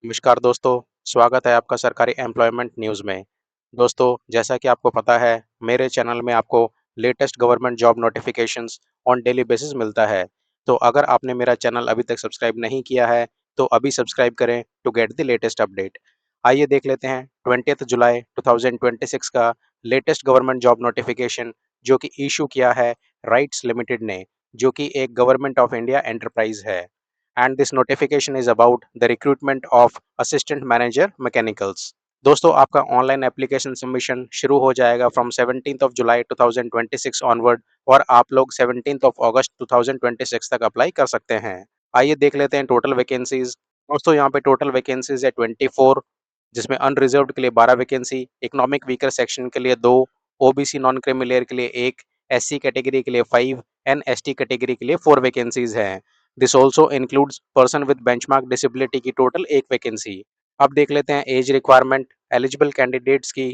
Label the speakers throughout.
Speaker 1: नमस्कार दोस्तों, स्वागत है आपका सरकारी एम्प्लॉयमेंट न्यूज़ में। दोस्तों, जैसा कि आपको पता है, मेरे चैनल में आपको latest government job notifications on daily basis मिलता है। तो अगर आपने मेरा चैनल अभी तक सब्सक्राइब नहीं किया है, तो अभी सब्सक्राइब करें to get the latest update. आइए देख लेते हैं 20th जुलाई 2026 का लेटेस्ट गवर्नमेंट जॉब नोटिफ़िकेशन जो कि इश्यू किया है राइट्स लिमिटेड ने, जो कि एक गवर्नमेंट ऑफ इंडिया एंटरप्राइज़ है। And this notification is about the recruitment of assistant manager mechanicals. दोस्तों आपका ऑनलाइन एप्लीकेशन सबमिशन शुरू हो जाएगा from 17th of July 2026 onward और आप लोग 17th ऑफ अगस्त 2026 तक अप्लाई कर सकते हैं। आइए देख लेते हैं टोटल वैकेंसीज। दोस्तों यहाँ पे टोटल वैकेंसीज है 24, जिसमें अनरिजर्व्ड के लिए 12 वैकेंसी, इकोनॉमिक वीकर सेक्शन के लिए 2, ओबीसी नॉन क्रीमी लेयर के लिए 1, एससी कैटेगरी के लिए 5 एंड एसटी कैटेगरी के लिए 4 वैकेंसीज हैं। This also includes person with benchmark disability की टोटल 1 वैकेंसी। अब देख लेते हैं एज रिक्वायरमेंट। एलिजिबल कैंडिडेट्स की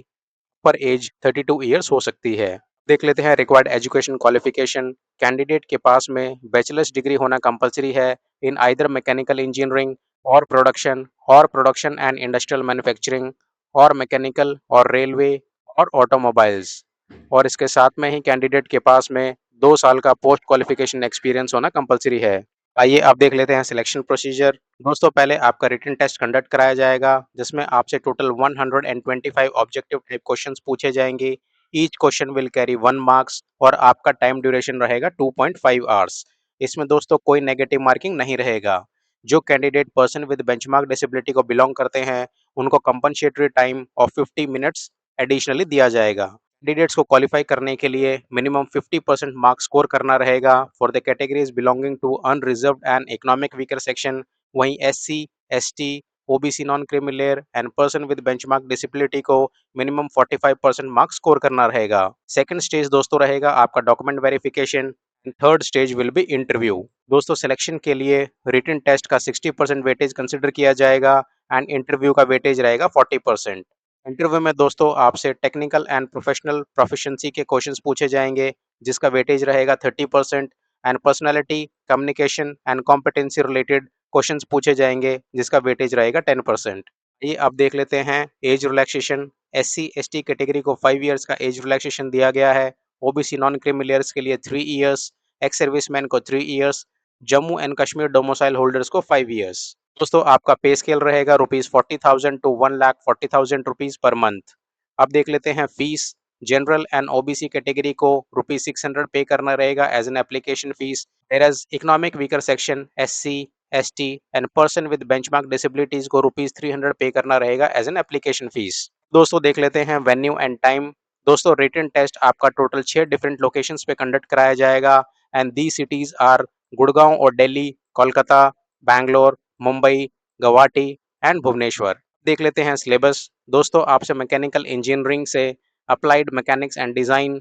Speaker 1: पर एज 32 ईयर्स हो सकती है। देख लेते हैं रिक्वायर्ड एजुकेशन क्वालिफिकेशन। कैंडिडेट के पास में बैचलर्स डिग्री होना कंपलसरी है इन आइदर मैकेनिकल इंजीनियरिंग और प्रोडक्शन एंड इंडस्ट्रियल मैन्युफैक्चरिंग और मैकेनिकल और रेलवे और ऑटोमोबाइल्स। और इसके साथ में ही कैंडिडेट के पास में 2 साल का पोस्ट क्वालिफिकेशन एक्सपीरियंस होना कंपलसरी है। आइए अब देख लेते हैं सिलेक्शन प्रोसीजर। दोस्तों पहले आपका रिटन टेस्ट कंडक्ट कराया जाएगा, जिसमें आपसे टोटल 125 ऑब्जेक्टिव टाइप क्वेश्चंस पूछे जाएंगे। Each question will carry 1 marks और आपका टाइम ड्यूरेशन रहेगा 2.5 आवर्स। इसमें दोस्तों कोई नेगेटिव मार्किंग नहीं रहेगा। जो candidate person with benchmark disability को बिलोंग करते हैं, उनको compensatory time of 50 minutes additionally दिया जाएगा। कैंडिडेट्स को क्वालिफाई करने के लिए मिनिमम 50% मार्क्स स्कोर करना रहेगा for the categories belonging to unreserved and economic weaker section. वहीं SC, ST, OBC non creamy layer and person with benchmark disability को मिनिमम 45% मार्क्स स्कोर करना रहेगा। सेकंड स्टेज दोस्तों रहेगा आपका document verification and third stage will be interview. दोस्तों selection के लिए रिटन टेस्ट का 60% वेटेज कंसिडर किया जाएगा एंड इंटरव्यू का वेटेज रहेगा 40%। इंटरव्यू में दोस्तों आपसे टेक्निकल एंड प्रोफेशनल प्रोफिशिएंसी के क्वेश्चंस पूछे जाएंगे, जिसका वेटेज रहेगा 30% and personality, communication and competency related questions पूछे जाएंगे, जिसका वेटेज रहेगा 10%। ये अब देख लेते हैं age relaxation. SC ST category को 5 इयर्स का एज रिलैक्सेशन दिया गया है। ओबीसी नॉन क्रीमिलियर्स के लिए 3 इयर्स, एक्स सर्विसमैन को 3 years, Jammu and Kashmir domicile holders को 5 इयर्स। दोस्तों आपका पे स्केल रहेगा ₹40,000 टू 1,40,000 रुपीज पर मंथ। अब देख लेते हैं fees. General and OBC category को ₹600 पे करना रहेगा as an application fees, whereas economic weaker section SC, ST and person with benchmark disabilities को ₹300 पे करना रहेगा एज एन एप्लीकेशन फीस। दोस्तों देख लेते हैं वेन्यू एंड टाइम। दोस्तों रिटन टेस्ट आपका टोटल 6 डिफरेंट लोकेशंस पे कंडक्ट कराया जाएगा and the cities are Gurgaon और दिल्ली, कोलकाता, बैंगलोर, मुंबई, गुवाहाटी एंड भुवनेश्वर। देख लेते हैं सिलेबस। दोस्तों आपसे मैकेनिकल इंजीनियरिंग से applied mechanics and design,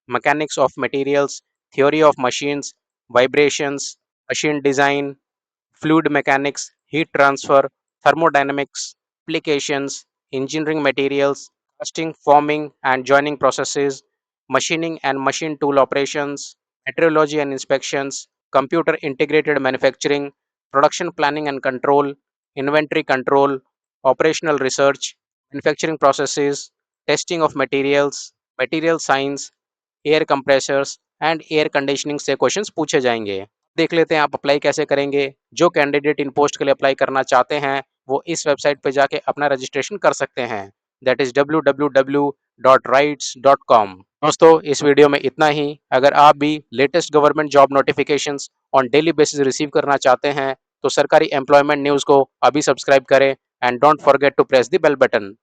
Speaker 1: mechanics of materials, theory of machines, vibrations, machine design, fluid mechanics, heat transfer, thermodynamics, applications, engineering materials, casting, forming and joining processes, machining and machine tool operations, metrology and inspections, computer integrated manufacturing, production planning and control, inventory control, operational research, manufacturing processes, testing of materials, material science, air compressors and air conditioning से questions पूछे जाएंगे। देख लेते हैं आप apply कैसे करेंगे। जो कैंडिडेट इन पोस्ट के लिए अप्लाई करना चाहते हैं, वो इस वेबसाइट पे जाके अपना रजिस्ट्रेशन कर सकते हैं, दैट इज www.rights.com। दोस्तों इस वीडियो में इतना ही। अगर आप भी latest government job notifications on daily basis receive करना चाहते हैं, तो सरकारी एम्प्लॉयमेंट न्यूज़ को अभी सब्सक्राइब करें and don't forget to press the bell button.